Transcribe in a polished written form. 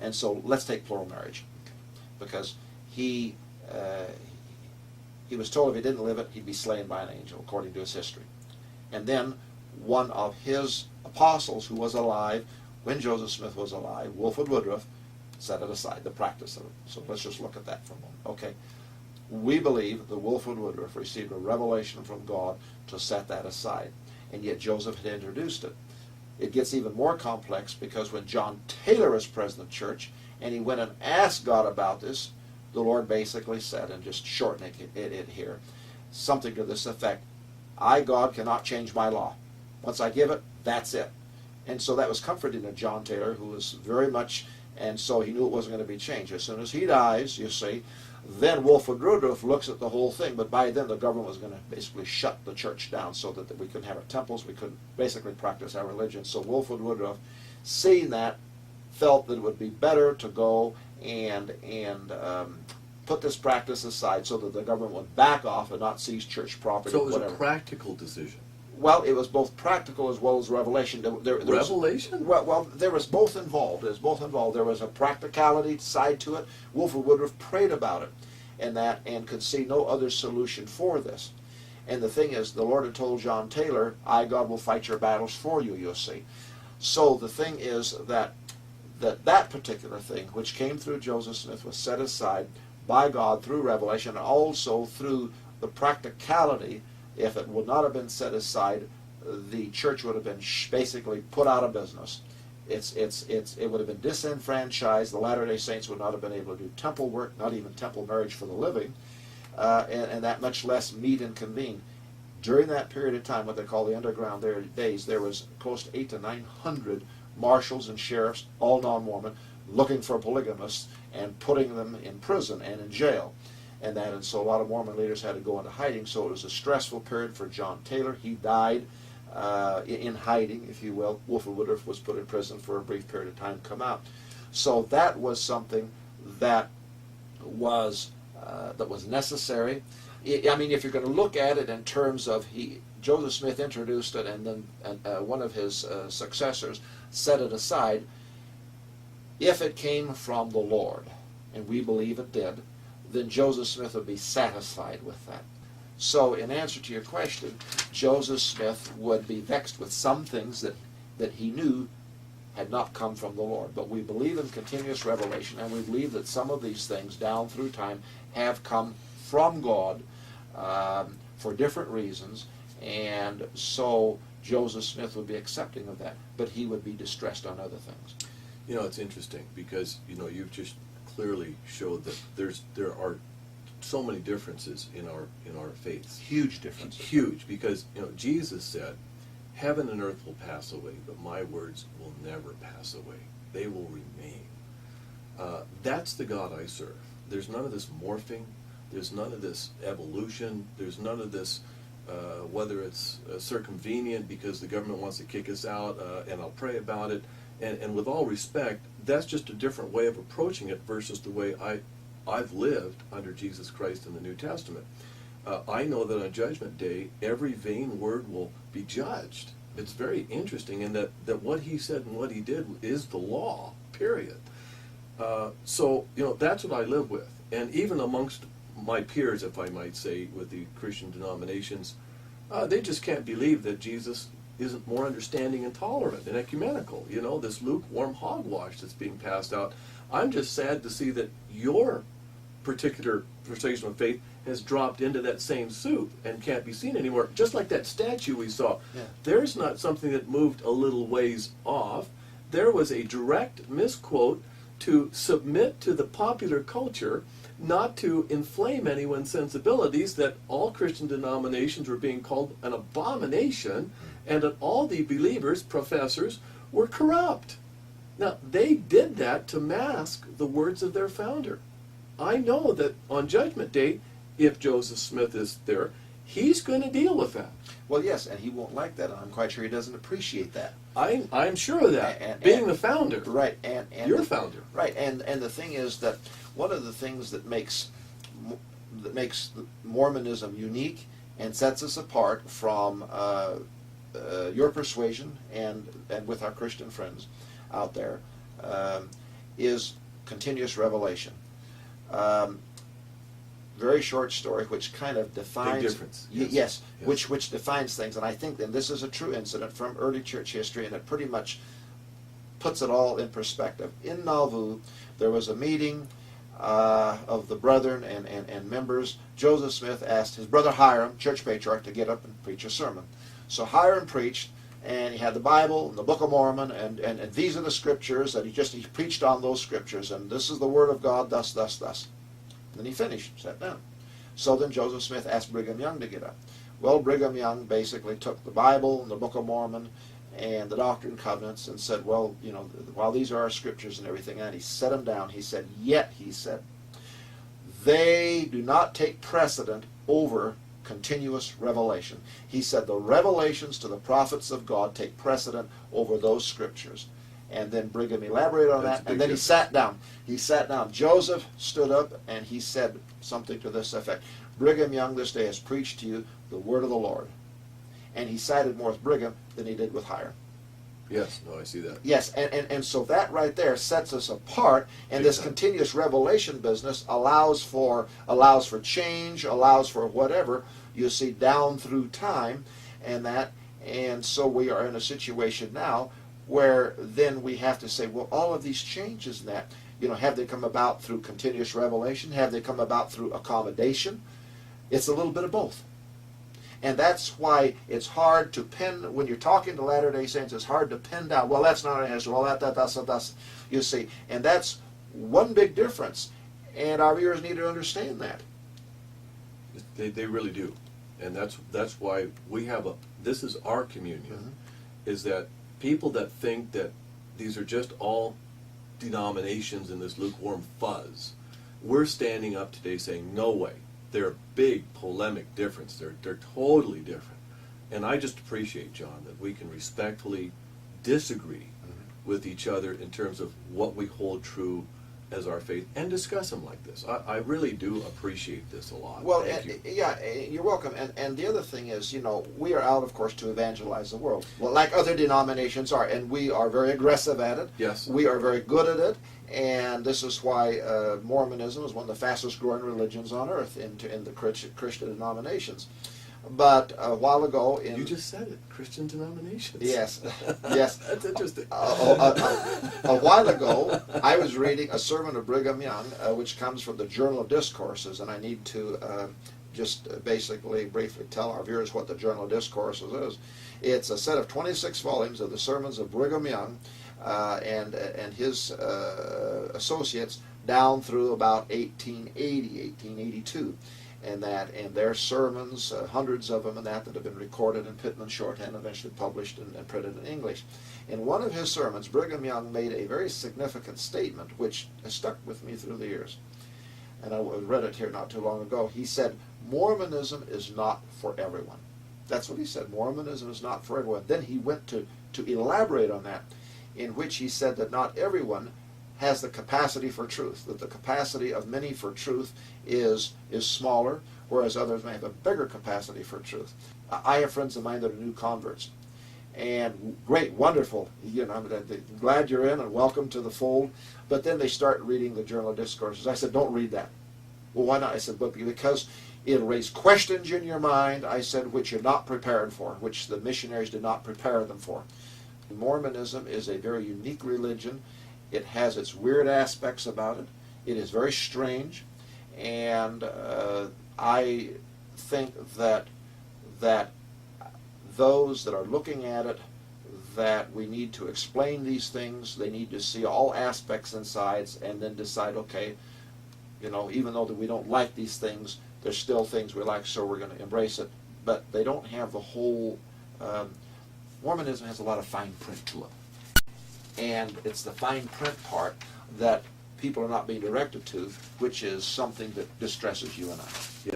And so let's take plural marriage, because he was told if he didn't live it, he'd be slain by an angel, according to his history. And then one of his apostles, who was alive when Joseph Smith was alive, Wilford Woodruff, set it aside, the practice of it. So let's just look at that for a moment. Okay, we believe that Wilford Woodruff received a revelation from God to set that aside, and yet Joseph had introduced it. It gets even more complex because when John Taylor was president of the church and he went and asked God about this, the Lord basically said, and just shortening it here, something to this effect: I, God, cannot change my law. Once I give it, that's it. And so that was comforting to John Taylor, who was very much, and so he knew it wasn't going to be changed. As soon as he dies, you see, then Wilford Woodruff looks at the whole thing, but by then the government was going to basically shut the church down so that we couldn't have our temples, we couldn't basically practice our religion. So Wilford Woodruff, seeing that, felt that it would be better to go and put this practice aside so that the government would back off and not seize church property. So it was whatever. a practical decision. Well, it was both practical as well as revelation. Revelation? Well, there was both involved. There was a practicality side to it. Wilford Woodruff prayed about it, and could see no other solution for this. And the thing is, the Lord had told John Taylor, I, God, will fight your battles for you, you'll see. So the thing is that particular thing, which came through Joseph Smith, was set aside by God through revelation, and also through the practicality. If it would not have been set aside, the church would have been basically put out of business. It would have been disenfranchised. The Latter-day Saints would not have been able to do temple work, not even temple marriage for the living, and that much less meet and convene. During that period of time, what they call the underground days, there was close to 800 to 900 marshals and sheriffs, all non-Mormon, looking for polygamists and putting them in prison and in jail. And so a lot of Mormon leaders had to go into hiding. So it was a stressful period for John Taylor. He died in hiding, if you will. Wilford Woodruff was put in prison for a brief period of time, come out. So that was something that was necessary. I mean, if you're going to look at it in terms of Joseph Smith introduced it, and then one of his successors set it aside. If it came from the Lord, and we believe it did, then Joseph Smith would be satisfied with that. So in answer to your question, Joseph Smith would be vexed with some things that he knew had not come from the Lord. But we believe in continuous revelation, and we believe that some of these things down through time have come from God for different reasons, and so Joseph Smith would be accepting of that, but he would be distressed on other things. You know, it's interesting because, you've just clearly showed that there are so many differences in our faiths. Huge differences. Huge, because Jesus said, "Heaven and earth will pass away, but my words will never pass away. They will remain." That's the God I serve. There's none of this morphing. There's none of this evolution. There's none of this whether it's circumvenient because the government wants to kick us out, and I'll pray about it. And with all respect, that's just a different way of approaching it versus the way I've lived under Jesus Christ in the New Testament. I know that on Judgment Day, every vain word will be judged. It's very interesting in that what he said and what he did is the law, period. So, that's what I live with. And even amongst my peers, if I might say, with the Christian denominations, they just can't believe that Jesus isn't more understanding and tolerant and ecumenical. This lukewarm hogwash that's being passed out. I'm just sad to see that your particular persuasion of faith has dropped into that same soup and can't be seen anymore. Just like that statue we saw. Yeah. There's not something that moved a little ways off. There was a direct misquote to submit to the popular culture, not to inflame anyone's sensibilities, that all Christian denominations were being called an abomination, and that all the believers, professors, were corrupt. Now, they did that to mask the words of their founder. I know that on Judgment Day, if Joseph Smith is there, he's going to deal with that. Well, yes, and he won't like that, and I'm quite sure he doesn't appreciate that. I'm sure of that, being the founder. Right, and your founder. Right, and the thing is that one of the things that makes Mormonism unique and sets us apart from your persuasion and with our Christian friends out there is continuous revelation. Very short story, which kind of defines... Big difference. Yes. Which defines things. And I think that this is a true incident from early church history, and it pretty much puts it all in perspective. In Nauvoo, there was a meeting of the brethren and members. Joseph Smith asked his brother Hiram, church patriarch, to get up and preach a sermon. So Hiram preached, and he had the Bible and the Book of Mormon, and these are the scriptures, and he preached on those scriptures, and this is the word of God, thus, thus, thus. And then he finished, sat down. So then Joseph Smith asked Brigham Young to get up. Well, Brigham Young basically took the Bible and the Book of Mormon and the Doctrine and Covenants and said, well, you know, while these are our scriptures and everything, and he set them down. He said, yet, he said, they do not take precedent over continuous revelation. He said the revelations to the prophets of God take precedent over those scriptures. And then Brigham elaborated on that, and then he sat down. He sat down. Joseph stood up, and he said something to this effect. Brigham Young this day has preached to you the word of the Lord. And he sided more with Brigham than he did with Hiram. Yes, no, I see that. Yes, and so that right there sets us apart, and this continuous revelation business allows for change, allows for whatever, you see, down through time, and so we are in a situation now where then we have to say, well, all of these changes in that, you know, have they come about through continuous revelation? Have they come about through accommodation? It's a little bit of both. And that's why it's hard to pin, when you're talking to Latter-day Saints, it's hard to pin down, well, that's not an answer, well, that's, you see. And that's one big difference. And our viewers need to understand that. They really do. And that's why we have this is our communion, is that people that think that these are just all denominations in this lukewarm fuzz, we're standing up today saying, no way. They're a big polemic difference. They're totally different. And I just appreciate, John, that we can respectfully disagree with each other in terms of what we hold true as our faith and discuss them like this. I really do appreciate this a lot. Well, Thank you. Yeah, you're welcome. And the other thing is, you know, we are out, of course, to evangelize the world, well, like other denominations are, and we are very aggressive at it. Yes. We are very good at it, and this is why Mormonism is one of the fastest growing religions on earth in the Christian denominations. But a while ago You just said it, Christian denominations. Yes, yes. That's interesting. A while ago, I was reading a sermon of Brigham Young, which comes from the Journal of Discourses, and I need to just basically briefly tell our viewers what the Journal of Discourses is. It's a set of 26 volumes of the sermons of Brigham Young and his associates down through about 1880, 1882. And their sermons, hundreds of them, and that have been recorded in Pitman shorthand, eventually published and printed in English. In one of his sermons, Brigham Young made a very significant statement, which has stuck with me through the years. And I read it here not too long ago. He said, Mormonism is not for everyone. That's what he said. Mormonism is not for everyone. Then he went to elaborate on that, in which he said that not everyone has the capacity for truth, that the capacity of many for truth is smaller, whereas others may have a bigger capacity for truth. I have friends of mine that are new converts, and great, wonderful, you know, I'm glad you're in and welcome to the fold, but then they start reading the Journal of Discourses. I said, don't read that. Well, why not? I said, but because it'll raise questions in your mind, I said, which you're not prepared for, which the missionaries did not prepare them for. Mormonism is a very unique religion. It has its weird aspects about it. It is very strange, and I think that those that are looking at it, that we need to explain these things. They need to see all aspects and sides, and then decide, okay, you know, even though that we don't like these things, there's still things we like, so we're going to embrace it. But they don't have the whole. Mormonism has a lot of fine print to it. And it's the fine print part that people are not being directed to, which is something that distresses you and I.